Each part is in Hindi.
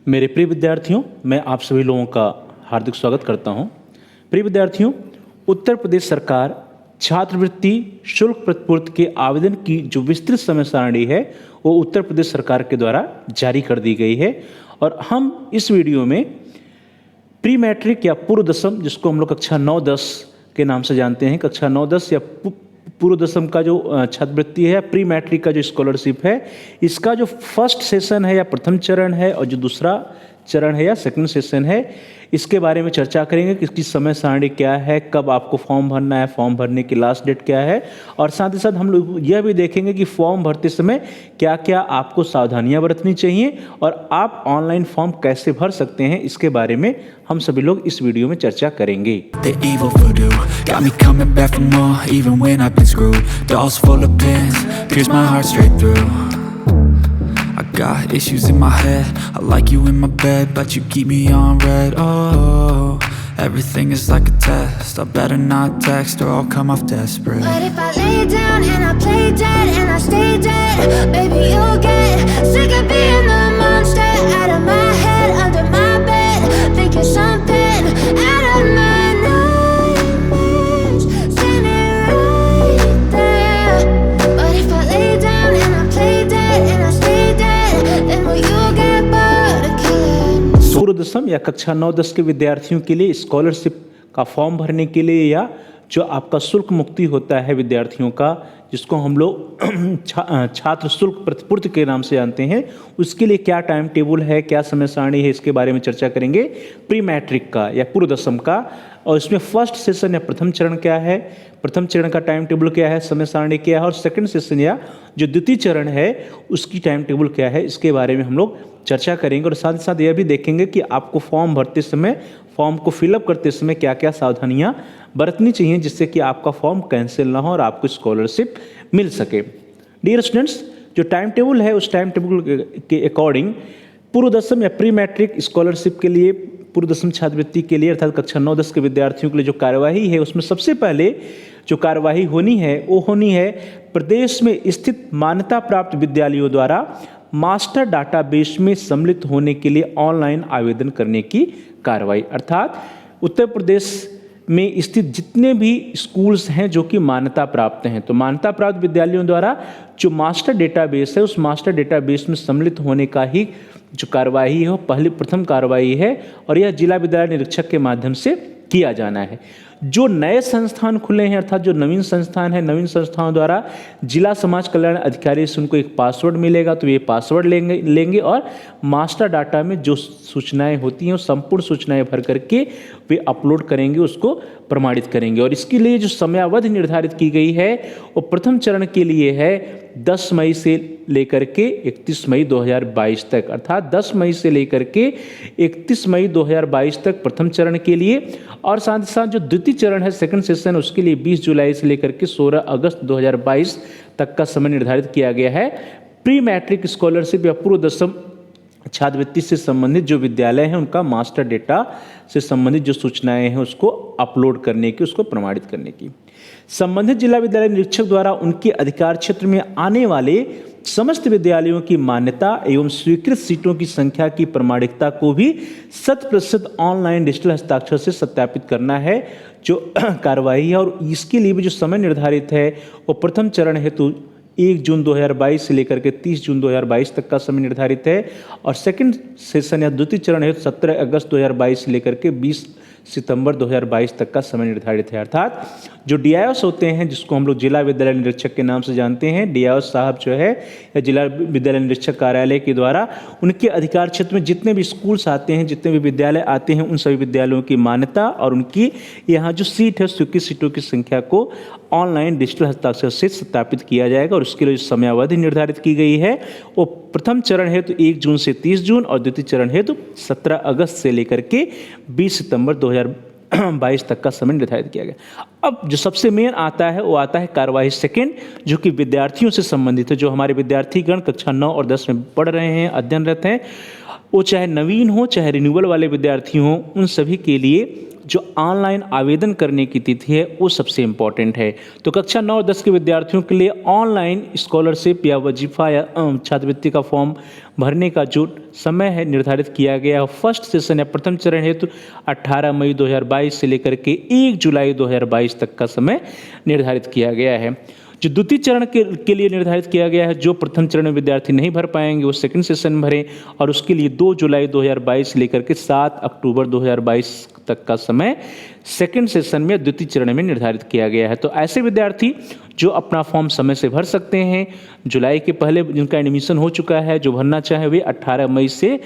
मेरे प्रिय विद्यार्थियों, मैं आप सभी लोगों का हार्दिक स्वागत करता हूं। प्रिय विद्यार्थियों, उत्तर प्रदेश सरकार छात्रवृत्ति शुल्क प्रतिपूर्ति के आवेदन की जो विस्तृत समय सारणी है वो उत्तर प्रदेश सरकार के द्वारा जारी कर दी गई है और हम इस वीडियो में प्री मैट्रिक या पूर्व दसम, जिसको हम लोग कक्षा 9-10 के नाम से जानते हैं, कक्षा 9-10 या पूर्व दसम का जो छात्रवृत्ति है, प्री मैट्रिक का जो स्कॉलरशिप है, इसका जो फर्स्ट सेशन है या प्रथम चरण है और जो दूसरा चरण है या सेकंड सेशन है, इसके बारे में चर्चा करेंगे कि इसकी समय सारणी क्या है, कब आपको फॉर्म भरना है, फॉर्म भरने की लास्ट डेट क्या है, और साथ ही साथ हम लोग यह भी देखेंगे कि फॉर्म भरते समय क्या क्या आपको सावधानियां बरतनी चाहिए और आप ऑनलाइन फॉर्म कैसे भर सकते हैं, इसके बारे में हम सभी लोग इस वीडियो में चर्चा करेंगे। The evil voodoo got me coming back for more, even when I've been screwed. Dolls full of pins, pierce my heart straight through. I got issues in my head, I like you in my bed, but you keep me on red. Oh, everything is like a test, I better not text or I'll come off desperate. But if I lay down and I play dead and I stay dead, baby you'll get sick of being the monster out of my head, under my bed, thinking something out of my nightmares, standing right there. But if I lay down and I play dead and I stay dead, then will you get bored of killing? पूर्व दसम या कक्षा 9-10 के विद्यार्थियों के लिए स्कॉलरशिप का फॉर्म भरने के लिए या जो आपका शुल्क मुक्ति होता है विद्यार्थियों का, जिसको हम लोग छात्र शुल्क प्रतिपूर्ति के नाम से जानते हैं, उसके लिए क्या टाइम टेबल है, क्या समय सारणी है, इसके बारे में चर्चा करेंगे। प्री मैट्रिक का या पूर्व दसम का, और इसमें फर्स्ट सेशन या प्रथम चरण क्या है, प्रथम चरण का टाइम टेबल क्या है, समय सारणी क्या है, और सेकंड सेशन या जो द्वितीय चरण है उसकी टाइम टेबल क्या है, इसके बारे में हम लोग चर्चा करेंगे। और साथ ही साथ यह भी देखेंगे कि आपको फॉर्म भरते समय, फॉर्म को फिलअप करते समय क्या क्या सावधानियां बरतनी चाहिए जिससे कि आपका फॉर्म कैंसिल ना हो और आपको स्कॉलरशिप मिल सके। डियर स्टूडेंट्स, जो टाइम टेबल है उस टाइम टेबल के अकॉर्डिंग पूर्व दसम या प्री मैट्रिक स्कॉलरशिप के लिए, पूर्व दसम छात्रवृत्ति के लिए अर्थात कक्षा 9-10 के विद्यार्थियों के लिए जो कार्यवाही है उसमें सबसे पहले जो कार्यवाही होनी है वो होनी है प्रदेश में स्थित मान्यता प्राप्त विद्यालयों द्वारा मास्टर डाटाबेस में सम्मिलित होने के लिए ऑनलाइन आवेदन करने की कार्रवाई। अर्थात उत्तर प्रदेश में स्थित जितने भी स्कूल्स हैं जो कि मान्यता प्राप्त हैं, तो मान्यता प्राप्त विद्यालयों द्वारा जो मास्टर डेटाबेस है उस मास्टर डेटाबेस में सम्मिलित होने का ही जो कार्रवाई है वो पहली प्रथम कार्रवाई है और यह जिला विद्यालय निरीक्षक के माध्यम से किया जाना है। जो नए संस्थान खुले हैं अर्थात जो नवीन संस्थान है, नवीन संस्थानों द्वारा जिला समाज कल्याण अधिकारी से उनको एक पासवर्ड मिलेगा, तो ये पासवर्ड लेंगे और मास्टर डाटा में जो सूचनाएं होती हैं वो संपूर्ण सूचनाएं भर करके वे अपलोड करेंगे, उसको प्रमाणित करेंगे। और इसके लिए जो समयावधि निर्धारित की गई है वो प्रथम चरण के लिए है 10 मई से लेकर के 31 मई 2022 तक, अर्थात 10 मई से लेकर के 31 मई 2022 तक प्रथम चरण के लिए, और साथ ही साथ जो द्वितीय चरण है सेकंड सेशन उसके लिए 20 जुलाई से लेकर के 16 अगस्त 2022 तक का समय निर्धारित किया गया है। प्री मैट्रिक स्कॉलरशिप या पूर्व दसम छात्रवृत्ति से संबंधित जो विद्यालय हैं उनका मास्टर डेटा से संबंधित जो सूचनाएं हैं उसको अपलोड करने की, उसको प्रमाणित करने की। संबंधित जिला विद्यालय निरीक्षक द्वारा उनके अधिकार क्षेत्र में आने वाले समस्त विद्यालयों की मान्यता एवं स्वीकृत सीटों की संख्या की प्रमाणिकता को भी 100% ऑनलाइन डिजिटल हस्ताक्षर से सत्यापित करना है जो कार्रवाई है। और इसके लिए भी जो समय निर्धारित है वो प्रथम चरण हेतु 1 जून 2022 से लेकर के 30 जून 2022 तक का समय निर्धारित है और सेकंड सेशन या द्वितीय चरण हेतु 17 अगस्त 2022 से लेकर के 20 सितंबर 2022 तक का समय निर्धारित है। अर्थात जो डीआईओस होते हैं, जिसको हम लोग जिला विद्यालय निरीक्षक के नाम से जानते हैं, डीआईओस साहब जो है या जिला विद्यालय निरीक्षक कार्यालय के द्वारा उनके अधिकार क्षेत्र में जितने भी स्कूल्स आते हैं, जितने भी विद्यालय आते हैं, उन सभी विद्यालयों की मान्यता और उनकी यहाँ जो सीट है स्वीकृत सीटों की संख्या को ऑनलाइन डिजिटल हस्ताक्षर से सत्यापित किया जाएगा। और उसके लिए जो समयावधि निर्धारित की गई है वो प्रथम चरण है तो 1 जून से 30 जून और द्वितीय चरण है तो 17 अगस्त से लेकर के 20 सितंबर 2022 तक का समय निर्धारित किया गया। अब जो सबसे मेन आता है वो आता है कार्यवाही सेकंड, जो कि विद्यार्थियों से संबंधित है। जो हमारे विद्यार्थीगण कक्षा 9 और 10 में पढ़ रहे हैं, अध्ययनरत हैं, वो चाहे नवीन हो चाहे रिन्यूअल वाले विद्यार्थी हों, उन सभी के लिए जो ऑनलाइन आवेदन करने की तिथि है वो सबसे इम्पॉर्टेंट है। तो कक्षा 9 और 10 के विद्यार्थियों के लिए ऑनलाइन स्कॉलरशिप या वजीफा या छात्रवृत्ति का फॉर्म भरने का जो समय है निर्धारित किया गया है, फर्स्ट सेशन या प्रथम चरण हेतु 18 मई 2022 से लेकर के 1 जुलाई 2022 तक का समय निर्धारित किया गया है। जो द्वितीय चरण के लिए निर्धारित किया गया है, जो प्रथम चरण में विद्यार्थी नहीं भर पाएंगे वो सेकंड सेशन भरें, और उसके लिए 2 जुलाई 2022 लेकर के 7 अक्टूबर 2022 तक का समय सेकंड सेशन में द्वितीय चरण में निर्धारित किया गया है। तो ऐसे विद्यार्थी जो अपना फॉर्म समय से भर सकते हैं, जुलाई के पहले जिनका एडमिशन हो चुका है, जो भरना चाहे वे 18 मई से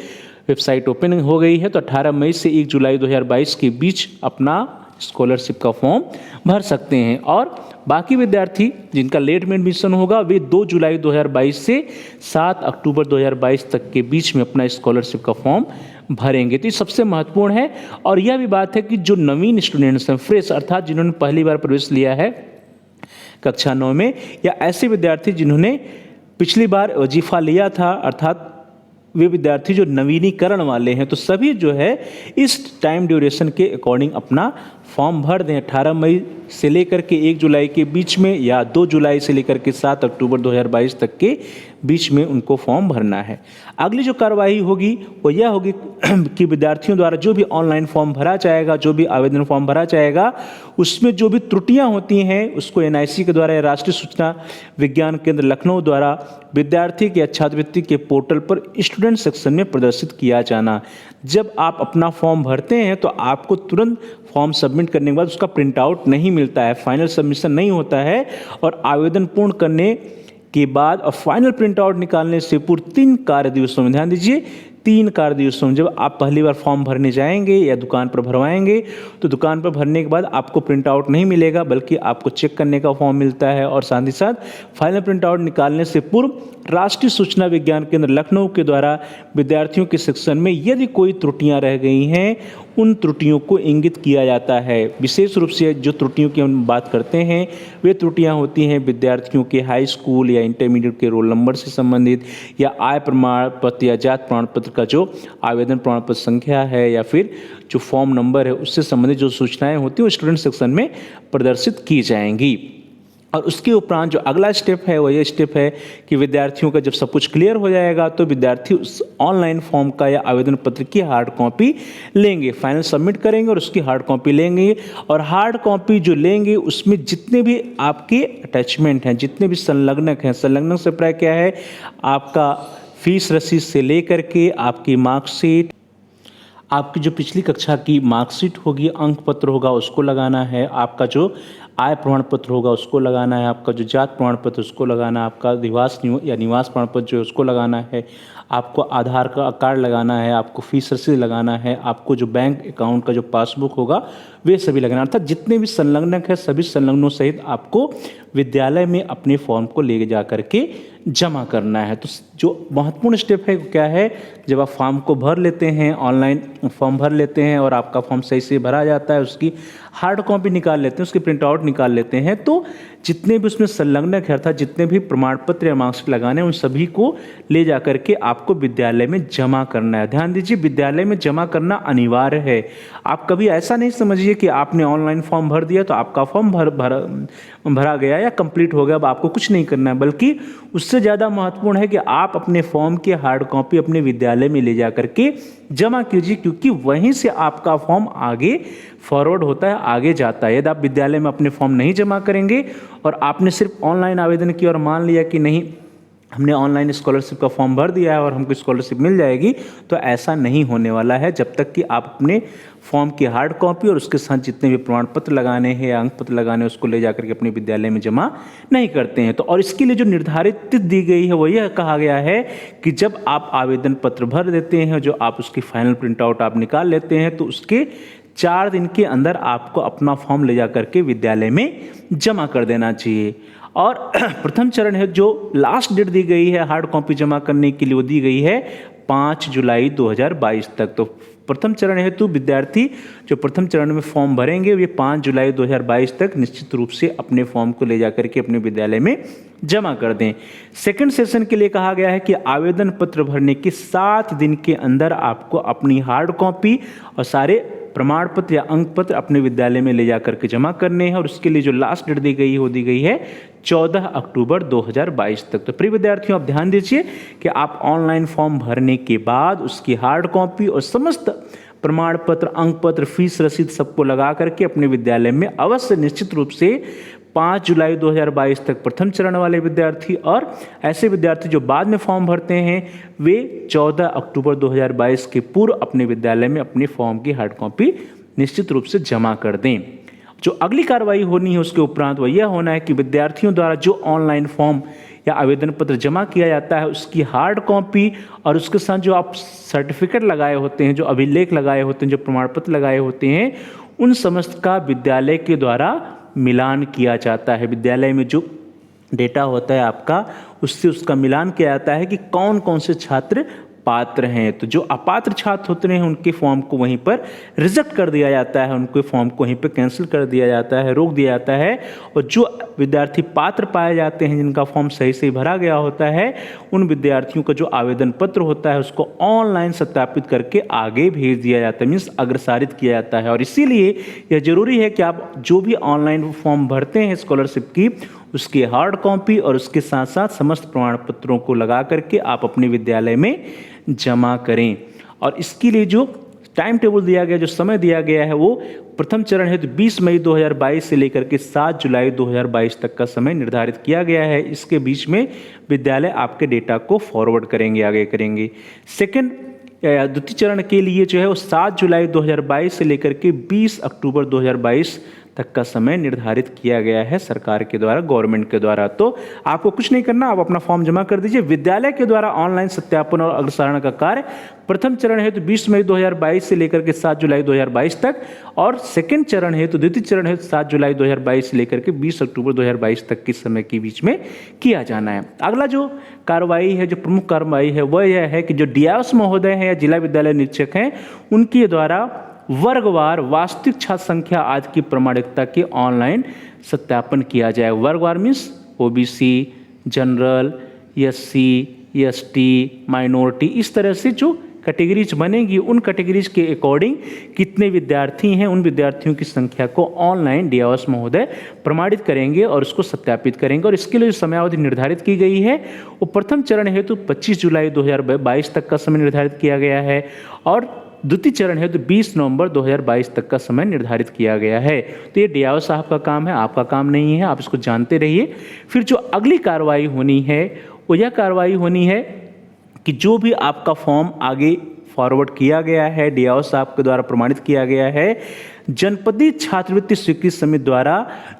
वेबसाइट ओपन हो गई है, तो 18 मई से 1 जुलाई 2022 के बीच अपना स्कॉलरशिप का फॉर्म भर सकते हैं। और बाकी विद्यार्थी जिनका लेट में एडमिशन होगा वे 2 जुलाई 2022 से 7 अक्टूबर 2022 तक के बीच में अपना स्कॉलरशिप का फॉर्म भरेंगे। तो ये सबसे महत्वपूर्ण है। और यह भी बात है कि जो नवीन स्टूडेंट्स हैं, फ्रेश अर्थात जिन्होंने पहली बार प्रवेश लिया है कक्षा 9 में, या ऐसे विद्यार्थी जिन्होंने पिछली बार वजीफा लिया था, अर्थात वे विद्यार्थी जो नवीनीकरण वाले हैं, तो सभी जो है इस टाइम ड्यूरेशन के अकॉर्डिंग अपना फॉर्म भर दें। 18 मई से लेकर के 1 जुलाई के बीच में या 2 जुलाई से लेकर के 7 अक्टूबर 2022 तक के बीच में उनको फॉर्म भरना है। अगली जो कार्रवाई होगी वो यह होगी कि विद्यार्थियों द्वारा जो भी ऑनलाइन फॉर्म भरा जाएगा, जो भी आवेदन फॉर्म भरा जाएगा, उसमें जो भी त्रुटियां होती हैं उसको NIC के द्वारा या राष्ट्रीय सूचना विज्ञान केंद्र लखनऊ द्वारा विद्यार्थी के छात्रवृत्ति के पोर्टल पर स्टूडेंट सेक्शन में प्रदर्शित किया जाना। जब आप अपना फॉर्म भरते हैं तो आपको तुरंत फॉर्म सबमिट करने के बाद उसका प्रिंट आउट नहीं मिलता है, फाइनल सबमिशन नहीं होता है, और आवेदन पूर्ण करने के बाद और फाइनल प्रिंट आउट निकालने से पूर्व 3 कार्य दिवसों में, ध्यान दीजिए 3 कार्य दिवसों में, जब आप पहली बार फॉर्म भरने जाएंगे या दुकान पर भरवाएंगे तो दुकान पर भरने के बाद आपको प्रिंट आउट नहीं मिलेगा, बल्कि आपको चेक करने का फॉर्म मिलता है। और साथ ही साथ फाइनल प्रिंट आउट निकालने से पूर्व राष्ट्रीय सूचना विज्ञान केंद्र लखनऊ के द्वारा विद्यार्थियों के सेक्शन में यदि कोई त्रुटियां रह गई हैं उन त्रुटियों को इंगित किया जाता है। विशेष रूप से जो त्रुटियों की हम बात करते हैं वे त्रुटियां होती हैं विद्यार्थियों के हाई स्कूल या इंटरमीडिएट के रोल नंबर से संबंधित, या आय प्रमाण पत्र या जात प्रमाण पत्र का जो आवेदन प्रमाण पत्र संख्या है, या फिर जो फॉर्म नंबर है उससे संबंधित जो सूचनाएं होती हैं वो स्टूडेंट सेक्शन में प्रदर्शित की जाएंगी। और उसके उपरांत जो अगला स्टेप है वो ये स्टेप है कि विद्यार्थियों का जब सब कुछ क्लियर हो जाएगा तो विद्यार्थी उस ऑनलाइन फॉर्म का या आवेदन पत्र की हार्ड कॉपी लेंगे, फाइनल सबमिट करेंगे और उसकी हार्ड कॉपी लेंगे। और हार्ड कॉपी जो लेंगे उसमें जितने भी आपके अटैचमेंट हैं, जितने भी संलग्नक हैं, संलग्नक से प्राय क्या है, आपका फीस रसीद से लेकर के आपकी मार्कशीट, आपकी जो पिछली कक्षा की मार्कशीट होगी, अंक पत्र होगा उसको लगाना है, आपका जो आय प्रमाण पत्र होगा उसको लगाना है, आपका जो जात प्रमाण पत्र उसको लगाना है, आपका निवास प्रमाण पत्र जो है उसको लगाना है, आपको आधार का कार्ड लगाना है, आपको फीस रसीद लगाना है, आपको जो बैंक अकाउंट का जो पासबुक होगा वे सभी लगाना। अर्थात जितने भी संलग्नक है सभी संलग्नों सहित आपको विद्यालय में अपने फॉर्म को ले जा करके जमा करना है। तो जो महत्वपूर्ण स्टेप है क्या है, जब आप फॉर्म को भर लेते हैं, ऑनलाइन फॉर्म भर लेते हैं और आपका फॉर्म सही से भरा जाता है, उसकी हार्ड कॉपी निकाल लेते हैं, उसकी प्रिंट आउट निकाल लेते हैं, तो जितने भी उसमें संलग्नक है अर्थात जितने भी प्रमाण पत्र या मार्कशीट लगाने हैं उन सभी को ले जा करके आपको विद्यालय में जमा करना है। ध्यान दीजिए विद्यालय में जमा करना अनिवार्य है। आप कभी ऐसा नहीं समझिए कि आपने ऑनलाइन फॉर्म भर दिया तो आपका फॉर्म भरा गया या कंप्लीट हो गया, अब आपको कुछ नहीं करना है, बल्कि उससे ज़्यादा महत्वपूर्ण है कि आप अपने फॉर्म की हार्ड कॉपी अपने विद्यालय में ले जा करके जमा कीजिए, क्योंकि वहीं से आपका फॉर्म आगे फॉरवर्ड होता है, आगे जाता है। यदि आप विद्यालय में अपने फॉर्म नहीं जमा करेंगे और आपने सिर्फ ऑनलाइन आवेदन किया और मान लिया कि नहीं हमने ऑनलाइन स्कॉलरशिप का फॉर्म भर दिया है और हमको स्कॉलरशिप मिल जाएगी, तो ऐसा नहीं होने वाला है जब तक कि आप अपने फॉर्म की हार्ड कॉपी और उसके साथ जितने भी प्रमाण पत्र लगाने हैं या अंक पत्र लगाने हैं उसको ले जाकर के अपने विद्यालय में जमा नहीं करते हैं। तो और इसके लिए जो निर्धारित तिथि दी गई है वो यह कहा गया है कि जब आप आवेदन पत्र भर देते हैं, जो आप उसकी फाइनल प्रिंट आउट आप निकाल लेते हैं, तो उसके 4 दिन के अंदर आपको अपना फॉर्म ले जा करके विद्यालय में जमा कर देना चाहिए। और प्रथम चरण है जो लास्ट डेट दी गई है हार्ड कॉपी जमा करने के लिए, वो दी गई है 5 जुलाई 2022 तक। तो प्रथम चरण हेतु विद्यार्थी जो प्रथम चरण में फॉर्म भरेंगे वे 5 जुलाई 2022 तक निश्चित रूप से अपने फॉर्म को ले जाकर के अपने विद्यालय में जमा कर दें। सेकंड सेशन के लिए कहा गया है कि आवेदन पत्र भरने के 7 दिन के अंदर आपको अपनी हार्ड कॉपी और सारे प्रमाण पत्र या अंक पत्र अपने विद्यालय में ले जाकर के जमा करने हैं और उसके लिए जो लास्ट डेट दी गई है 14 अक्टूबर 2022 तक। तो प्रिय विद्यार्थियों, आप ध्यान दीजिए कि आप ऑनलाइन फॉर्म भरने के बाद उसकी हार्ड कॉपी और समस्त प्रमाण पत्र, अंक पत्र, फीस रसीद सबको लगा करके अपने विद्यालय में अवश्य निश्चित रूप से 5 जुलाई 2022 तक प्रथम चरण वाले विद्यार्थी और ऐसे विद्यार्थी जो बाद में फॉर्म भरते हैं वे 14 अक्टूबर 2022 के पूर्व अपने विद्यालय में अपने फॉर्म की हार्ड कॉपी निश्चित रूप से जमा कर दें। जो अगली कार्रवाई होनी है उसके उपरांत वह यह होना है कि विद्यार्थियों द्वारा जो ऑनलाइन फॉर्म या आवेदन पत्र जमा किया जाता है उसकी हार्ड कॉपी और उसके साथ जो आप सर्टिफिकेट लगाए होते हैं, जो अभिलेख लगाए होते हैं, जो प्रमाण पत्र लगाए होते हैं, उन समस्त का विद्यालय के द्वारा मिलान किया जाता है। विद्यालय में जो डेटा होता है आपका, उससे उसका मिलान किया जाता है कि कौन कौन से छात्र पात्र हैं। तो जो अपात्र छात्र होते हैं उनके फॉर्म को वहीं पर रिजेक्ट कर दिया जाता है, उनके फॉर्म को वहीं पर कैंसिल कर दिया जाता है, रोक दिया जाता है। और जो विद्यार्थी पात्र पाए जाते हैं, जिनका फॉर्म सही से भरा गया होता है, उन विद्यार्थियों का जो आवेदन पत्र होता है उसको ऑनलाइन सत्यापित करके आगे भेज दिया जाता है, मीन्स अग्रसारित किया जाता है। और इसीलिए यह जरूरी है कि आप जो भी ऑनलाइन फॉर्म भरते हैं स्कॉलरशिप की, उसकी हार्ड कॉपी और उसके साथ साथ समस्त प्रमाण पत्रों को लगा करके आप अपने विद्यालय में जमा करें। और इसके लिए जो टाइम टेबल दिया गया, जो समय दिया गया है, वो प्रथम चरण है तो 20 मई 2022 से लेकर के 7 जुलाई 2022 तक का समय निर्धारित किया गया है। इसके बीच में विद्यालय आपके डेटा को फॉरवर्ड करेंगे, आगे करेंगे। सेकंड या द्वितीय चरण के लिए जो है वो 7 जुलाई 2022 से लेकर के 20 अक्टूबर 2022 तक का समय निर्धारित किया गया है सरकार के द्वारा, गवर्नमेंट के द्वारा। तो आपको कुछ नहीं करना, आप अपना फॉर्म जमा कर दीजिए। विद्यालय के द्वारा ऑनलाइन सत्यापन और अग्रसारण का कार्य प्रथम चरण है तो 20 मई 2022 से लेकर के 7 जुलाई 2022 तक, और सेकंड चरण है तो द्वितीय चरण है तो 7 जुलाई 2022 से लेकर के 20 अक्टूबर 2022 तक के समय के बीच में किया जाना है। अगला जो कार्रवाई है, जो प्रमुख कार्रवाई है, वह यह है कि जो डीआईओ महोदय हैं या जिला विद्यालय निरीक्षक हैं, उनके द्वारा वर्गवार वास्तविक छात्र संख्या आदि की प्रमाणिकता के ऑनलाइन सत्यापन किया जाए। वर्गवार means OBC, general, SC, ST, minority, इस तरह से जो कैटेगरीज बनेगी उन कैटेगरीज के अकॉर्डिंग कितने विद्यार्थी हैं, उन विद्यार्थियों की संख्या को ऑनलाइन डीआईओ महोदय प्रमाणित करेंगे और उसको सत्यापित करेंगे। और इसके लिए जो समयावधि निर्धारित की गई है वो प्रथम चरण है तो 25 जुलाई 2022 तक का समय निर्धारित किया गया है और द्वितीय चरण है तो 20 नवंबर 2022 तक का समय निर्धारित किया गया है। तो ये डीआईओ साहब का काम है, आपका काम नहीं है, आप इसको जानते रहिए। फिर जो अगली कार्रवाई होनी है वो यह कार्रवाई होनी है कि जो भी आपका फॉर्म आगे फॉरवर्ड किया गया है, डीआईओ साहब के द्वारा प्रमाणित किया गया है, जनपदीय छात्रवृत्ति स्वीकृति समिति द्वारा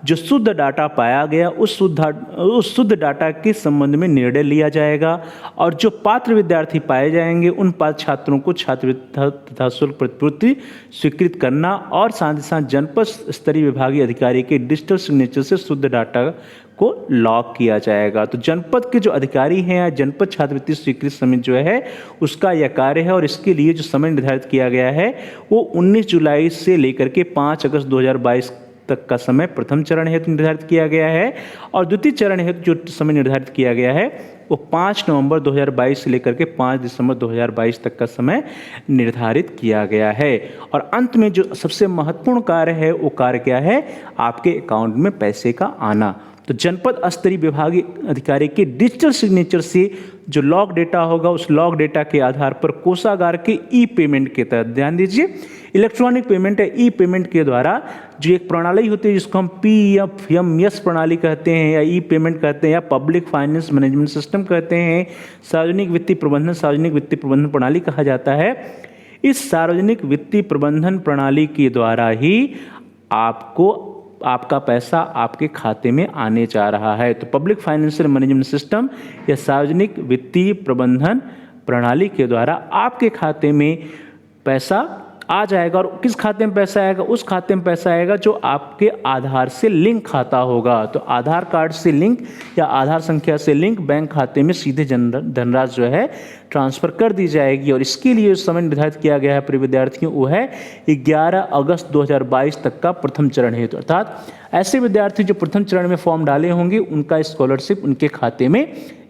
जो शुद्ध डाटा पाया गया उस शुद्ध डाटा के संबंध में निर्णय लिया जाएगा और जो पात्र विद्यार्थी पाए जाएंगे उन पात्र छात्रों को छात्रवृत्ति तथा शुल्क प्रतिपूर्ति स्वीकृत करना और साथ ही साथ जनपद स्तरीय विभागीय अधिकारी के डिजिटल सिग्नेचर से शुद्ध डाटा को लॉक किया जाएगा। तो जनपद के जो अधिकारी हैं या जनपद छात्रवृत्ति स्वीकृति समिति जो है उसका यह कार्य है और इसके लिए जो समय निर्धारित किया गया है वो 19 जुलाई से लेकर के 5 अगस्त 2022 तक का समय प्रथम चरण हेतु निर्धारित किया गया है और द्वितीय चरण हेतु जो समय निर्धारित किया गया है वो 5 नवंबर 2022 से लेकर के 5 दिसंबर 2022 तक का समय निर्धारित किया गया है। और अंत में जो सबसे महत्वपूर्ण कार्य है वो कार्य क्या है, आपके अकाउंट में पैसे का आना। तो जनपद स्तरीय विभागीय अधिकारी के डिजिटल सिग्नेचर से जो लॉग डेटा होगा उस लॉग डेटा के आधार पर कोषागार के ई पेमेंट के तहत, ध्यान दीजिए, इलेक्ट्रॉनिक पेमेंट है, ई पेमेंट के द्वारा जो एक प्रणाली होती है जिसको हम PFMS प्रणाली कहते हैं या ई पेमेंट कहते हैं या पब्लिक फाइनेंस मैनेजमेंट सिस्टम कहते हैं, सार्वजनिक वित्तीय प्रबंधन प्रणाली कहा जाता है। इस सार्वजनिक वित्तीय प्रबंधन प्रणाली के द्वारा ही आपका पैसा आपके खाते में आने जा रहा है। तो पब्लिक फाइनेंशियल मैनेजमेंट सिस्टम या सार्वजनिक वित्तीय प्रबंधन प्रणाली के द्वारा आपके खाते में पैसा आ जाएगा। और किस खाते में पैसा आएगा, उस खाते में पैसा आएगा जो आपके आधार से लिंक खाता होगा। तो आधार कार्ड से लिंक या आधार संख्या से लिंक बैंक खाते में सीधे धनराशि जो है ट्रांसफ़र कर दी जाएगी। और इसके लिए समय निर्धारित किया गया है प्रिय विद्यार्थियों वो है 11 अगस्त 2022 तक का प्रथम चरण हेतु, अर्थात ऐसे विद्यार्थी जो प्रथम चरण में फॉर्म डाले होंगे उनका स्कॉलरशिप उनके खाते में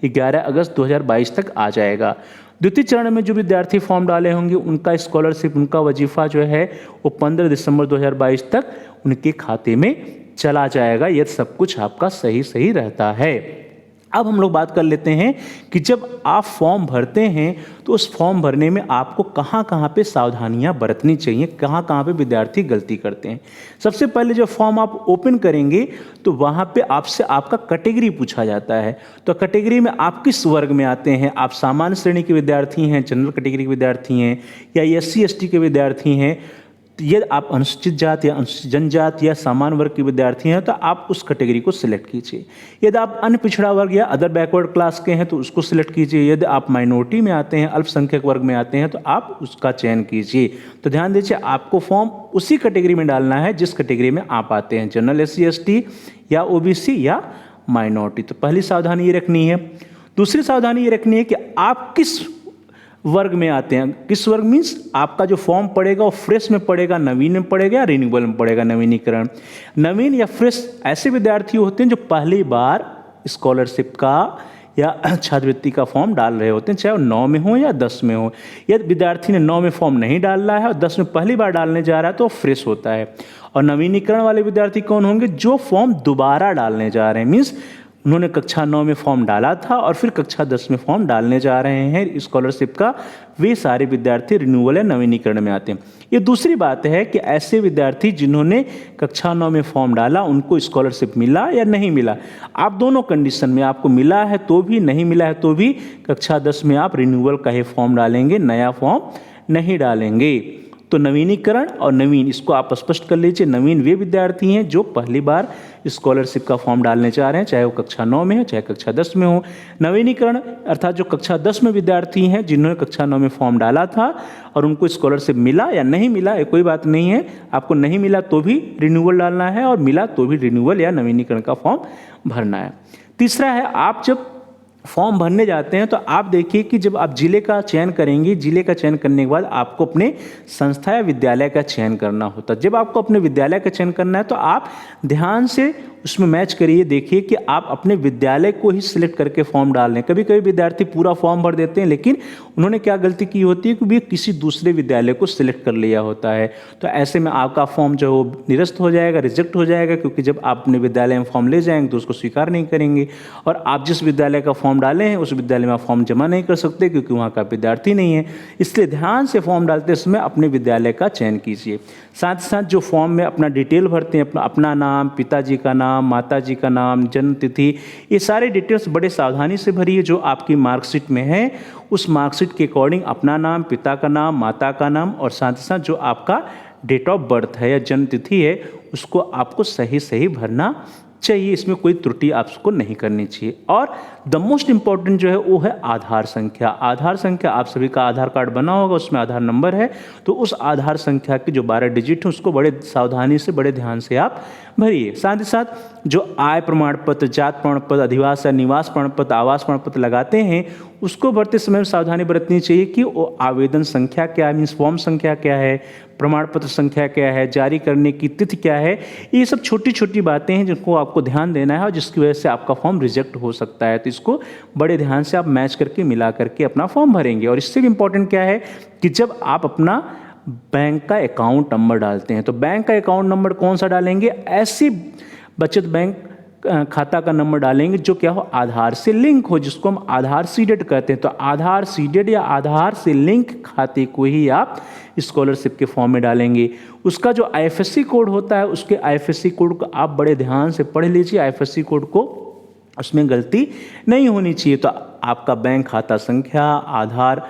11 अगस्त 2022 तक आ जाएगा। द्वितीय चरण में जो विद्यार्थी फॉर्म डाले होंगे उनका स्कॉलरशिप, उनका वजीफ़ा जो है वो 15 दिसंबर 2022 तक उनके खाते में चला जाएगा, यदि सब कुछ आपका सही रहता है। अब हम लोग बात कर लेते हैं कि जब आप फॉर्म भरते हैं तो उस फॉर्म भरने में आपको कहाँ पे सावधानियां बरतनी चाहिए, कहाँ पे विद्यार्थी गलती करते हैं। सबसे पहले जब फॉर्म आप ओपन करेंगे तो वहाँ पे आपसे आपका कैटेगरी पूछा जाता है। तो कैटेगरी में आप किस वर्ग में आते हैं, आप सामान्य श्रेणी के विद्यार्थी हैं, जनरल कैटेगरी के विद्यार्थी हैं, या SC ST के विद्यार्थी हैं। यदि आप अनुसूचित जाति या अनुसूचित जनजाति या सामान्य वर्ग के विद्यार्थी हैं तो आप उस कैटेगरी को सिलेक्ट कीजिए। यदि आप अन्य पिछड़ा वर्ग या अदर बैकवर्ड क्लास के हैं तो उसको सिलेक्ट कीजिए। यदि आप माइनॉरिटी में आते हैं, अल्पसंख्यक वर्ग में आते हैं तो आप उसका चयन कीजिए। तो ध्यान दीजिए, आपको फॉर्म उसी कैटेगरी में डालना है जिस कैटेगरी में आप आते हैं, जनरल SC ST या OBC या माइनॉरिटी। तो पहली सावधानी ये रखनी है। दूसरी सावधानी ये रखनी है कि आप किस वर्ग में आते हैं। किस वर्ग मीन्स आपका जो फॉर्म पड़ेगा वो फ्रेश में पड़ेगा, नवीन में पड़ेगा या रिन्यूअल में पड़ेगा। नवीनीकरण, नवीन या फ्रेश ऐसे विद्यार्थी होते हैं जो पहली बार स्कॉलरशिप का या छात्रवृत्ति का फॉर्म डाल रहे होते हैं, चाहे वो 9 में हो या 10 में हो। यदि विद्यार्थी ने 9 में फॉर्म नहीं डाला है और 10 में पहली बार डालने जा रहा है तो वो फ्रेश होता है। और नवीनीकरण वाले विद्यार्थी कौन होंगे, जो फॉर्म दोबारा डालने जा रहे हैं, मीन्स उन्होंने कक्षा 9 में फॉर्म डाला था और फिर कक्षा 10 में फॉर्म डालने जा रहे हैं स्कॉलरशिप का, वे सारे विद्यार्थी रिन्यूअल या नवीनीकरण में आते हैं। ये दूसरी बात है कि ऐसे विद्यार्थी जिन्होंने कक्षा 9 में फॉर्म डाला उनको स्कॉलरशिप मिला या नहीं मिला। आप दोनों कंडीशन में, आपको मिला है तो भी, नहीं मिला है तो भी, कक्षा 10 में आप रिन्यूअल का ही फॉर्म डालेंगे, नया फॉर्म नहीं डालेंगे। तो नवीनीकरण और नवीन, इसको आप स्पष्ट कर लीजिए। नवीन वे विद्यार्थी हैं जो पहली बार स्कॉलरशिप का फॉर्म डालने जा रहे हैं, चाहे वो कक्षा 9 में हो चाहे कक्षा 10 में हो। नवीनीकरण अर्थात जो कक्षा 10 में विद्यार्थी हैं जिन्होंने कक्षा 9 में फॉर्म डाला था और उनको स्कॉलरशिप मिला या नहीं मिला, ये कोई बात नहीं है। आपको नहीं मिला तो भी रिन्यूअल डालना है और मिला तो भी रिन्यूअल या नवीनीकरण का फॉर्म भरना है। तीसरा है, आप जब फॉर्म भरने जाते हैं तो आप देखिए कि जब आप जिले का चयन करेंगे, जिले का चयन करने के बाद आपको अपने संस्था या विद्यालय का चयन करना होता है। जब आपको अपने विद्यालय का चयन करना है तो आप ध्यान से उसमें मैच करिए, देखिए कि आप अपने विद्यालय को ही सिलेक्ट करके फॉर्म डाल लें। कभी कभी विद्यार्थी पूरा फॉर्म भर देते हैं लेकिन उन्होंने क्या गलती की होती है कि वे किसी दूसरे विद्यालय को सिलेक्ट कर लिया होता है। तो ऐसे में आपका फॉर्म जो है निरस्त हो जाएगा, रिजेक्ट हो जाएगा, क्योंकि जब आप अपने विद्यालय में फॉर्म ले जाएंगे तो उसको स्वीकार नहीं करेंगे और आप जिस विद्यालय का फॉर्म डाले हैं उस विद्यालय में आप फॉर्म जमा नहीं कर सकते क्योंकि वहाँ का विद्यार्थी नहीं है। इसलिए ध्यान से फॉर्म डालते समय अपने विद्यालय का चयन कीजिए। साथ ही साथ जो फॉर्म में अपना डिटेल भरते हैं, अपना नाम, पिताजी का नाम, माताजी का नाम, जन्म तिथि, ये सारे डिटेल्स बड़े सावधानी से भरिए। जो आपकी मार्कशीट में है उस मार्कशीट के अकॉर्डिंग अपना नाम, पिता का नाम, माता का नाम और साथ ही साथ जो आपका डेट ऑफ बर्थ है या जन्म तिथि है उसको आपको सही भरना चाहिए। इसमें कोई त्रुटि आपको नहीं करनी चाहिए। और द मोस्ट इम्पॉर्टेंट जो है वो है आधार संख्या। आधार संख्या, आप सभी का आधार कार्ड बना होगा, उसमें आधार नंबर है, तो उस आधार संख्या के जो 12 डिजिट हैं उसको बड़े सावधानी से, बड़े ध्यान से आप भरिए। साथ ही साथ जो आय प्रमाण पत्र, जात प्रमाण पत्र, अधिवास या निवास प्रमाण पत्र, आवास प्रमाण पत्र लगाते हैं उसको भरते समय सावधानी बरतनी चाहिए कि वो आवेदन संख्या क्या है, मीन्स फॉर्म संख्या क्या है, प्रमाण पत्र संख्या क्या है, जारी करने की तिथि क्या है। ये सब छोटी छोटी बातें हैं जिनको आपको ध्यान देना है और जिसकी वजह से आपका फॉर्म रिजेक्ट हो सकता है। तो इसको बड़े ध्यान से आप मैच करके, मिला करके अपना फॉर्म भरेंगे। और इससे भी इम्पोर्टेंट क्या है कि जब आप अपना बैंक का अकाउंट नंबर डालते हैं तो बैंक का अकाउंट नंबर कौन सा डालेंगे, ऐसी बचत बैंक खाता का नंबर डालेंगे जो क्या हो, आधार से लिंक हो, जिसको हम आधार सीडेड कहते हैं। तो आधार सीडेड या आधार से लिंक खाते को ही आप स्कॉलरशिप के फॉर्म में डालेंगे। उसका जो IFSC कोड होता है उसके IFSC कोड को आप बड़े ध्यान से पढ़ लीजिए। IFSC कोड को, उसमें गलती नहीं होनी चाहिए। तो आपका बैंक खाता संख्या, आधार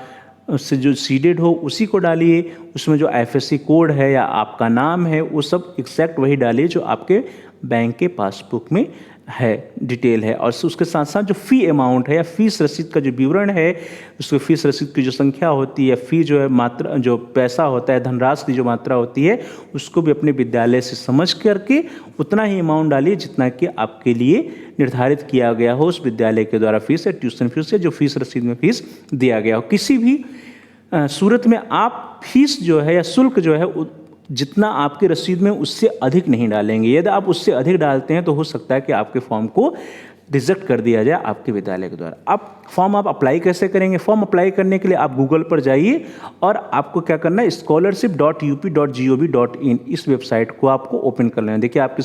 से जो सीडेड हो उसी को डालिए। उसमें जो IFSC कोड है या आपका नाम है वो सब एग्जैक्ट वही डालिए जो आपके बैंक के पासबुक में है, डिटेल है। और उसके साथ साथ जो फ़ी अमाउंट है या फीस रसीद का जो विवरण है, उसके फीस रसीद की जो संख्या होती है, फ़ी जो है मात्रा, जो पैसा होता है, धनराशि की जो मात्रा होती है, उसको भी अपने विद्यालय से समझ करके उतना ही अमाउंट डालिए जितना कि आपके लिए निर्धारित किया गया हो उस विद्यालय के द्वारा, फीस या ट्यूशन फीस या जो फीस रसीद में फीस दिया गया हो। किसी भी सूरत में आप फीस जो है या शुल्क जो है जितना आपके रसीद में उससे अधिक नहीं डालेंगे। यदि आप उससे अधिक डालते हैं तो हो सकता है कि आपके फॉर्म को रिजेक्ट कर दिया जाए आपके विद्यालय के द्वारा। अब फॉर्म आप अप्लाई कैसे करेंगे? फॉर्म अप्लाई करने के लिए आप गूगल पर जाइए और आपको क्या करना है, scholarship.up.gov.in इस वेबसाइट को आपको ओपन कर लेना है। देखिए आपकी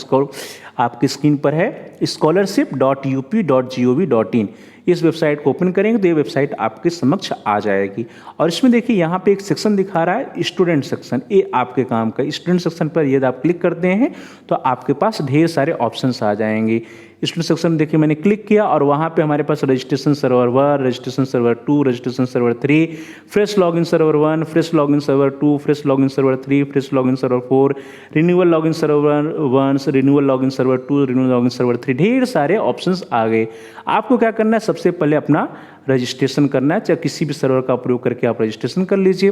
स्क्रीन पर है scholarship.up.gov.in। इस वेबसाइट को ओपन करेंगे तो ये वेबसाइट आपके समक्ष आ जाएगी और इसमें देखिए यहाँ पे एक सेक्शन दिखा रहा है स्टूडेंट सेक्शन। ये आपके काम का स्टूडेंट सेक्शन पर यदि आप क्लिक करते हैं तो आपके पास ढेर सारे ऑप्शंस आ जाएंगे। स्टूडेंट सेक्शन देखिए मैंने क्लिक किया और वहाँ पे हमारे पास registration server 1, registration server 2, registration server 3, fresh login server 1, fresh login server 2, fresh login server 3, fresh login server 4, renewal login server 1, renewal login server 2, renewal login server 3, ढेर सारे ऑप्शंस आ गए। आपको क्या करना है, सबसे पहले अपना रजिस्ट्रेशन करना है, चाहे किसी भी सर्वर का प्रयोग करके आप रजिस्ट्रेशन कर लीजिए।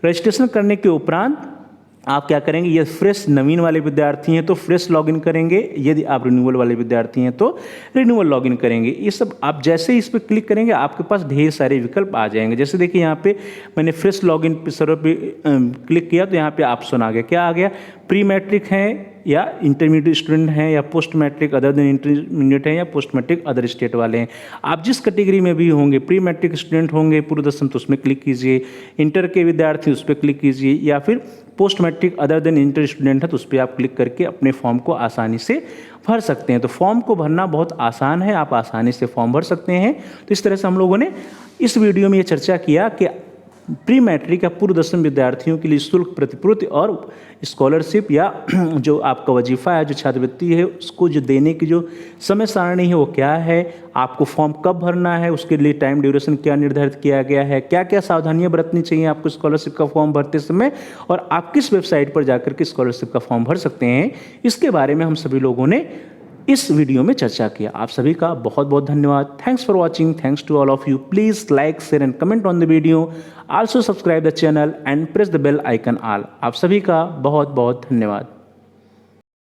रजिस्ट्रेशन करने के उपरांत आप क्या करेंगे, ये फ्रेश नवीन वाले विद्यार्थी हैं तो फ्रेश लॉगिन करेंगे, यदि आप रिन्यूअल वाले विद्यार्थी हैं तो रिन्यूअल लॉगिन करेंगे। ये सब आप जैसे ही इस पर क्लिक करेंगे आपके पास ढेर सारे विकल्प आ जाएंगे। जैसे देखिए यहाँ पे मैंने फ्रेश लॉगिन सर्वर पे क्लिक किया तो यहाँ पे ऑप्शन आ गया, क्या आ गया, प्री मैट्रिक हैं या इंटरमीडिएट स्टूडेंट हैं या post matric other than intermediate हैं या पोस्ट मैट्रिक अदर स्टेट वाले हैं। आप जिस कैटेगरी में भी होंगे, प्री मैट्रिक स्टूडेंट होंगे पूर्व दसम तो उसमें क्लिक कीजिए, इंटर के विद्यार्थी उस पर क्लिक कीजिए, या फिर post matric other than inter student है तो उस पर आप क्लिक करके अपने फॉर्म को आसानी से भर सकते हैं। तो फॉर्म को भरना बहुत आसान है, आप आसानी से फॉर्म भर सकते हैं। तो इस तरह से हम लोगों ने इस वीडियो में ये चर्चा किया कि प्री मैट्रिक या पूर्व दसम विद्यार्थियों के लिए शुल्क प्रतिपूर्ति और स्कॉलरशिप या जो आपका वजीफा है, जो छात्रवृत्ति है, उसको जो देने की जो समय सारणी है वो क्या है, आपको फॉर्म कब भरना है, उसके लिए टाइम ड्यूरेशन क्या निर्धारित किया गया है, क्या क्या सावधानियां बरतनी चाहिए आपको स्कॉलरशिप का फॉर्म भरते समय, और आप किस वेबसाइट पर जाकर के स्कॉलरशिप का फॉर्म भर सकते हैं, इसके बारे में हम सभी लोगों ने इस वीडियो में चर्चा किया। आप सभी का बहुत बहुत धन्यवाद। Thanks for watching, thanks to all of you. Please like, share and comment on the video. Also subscribe the channel and press the bell icon all. आप सभी का बहुत बहुत धन्यवाद।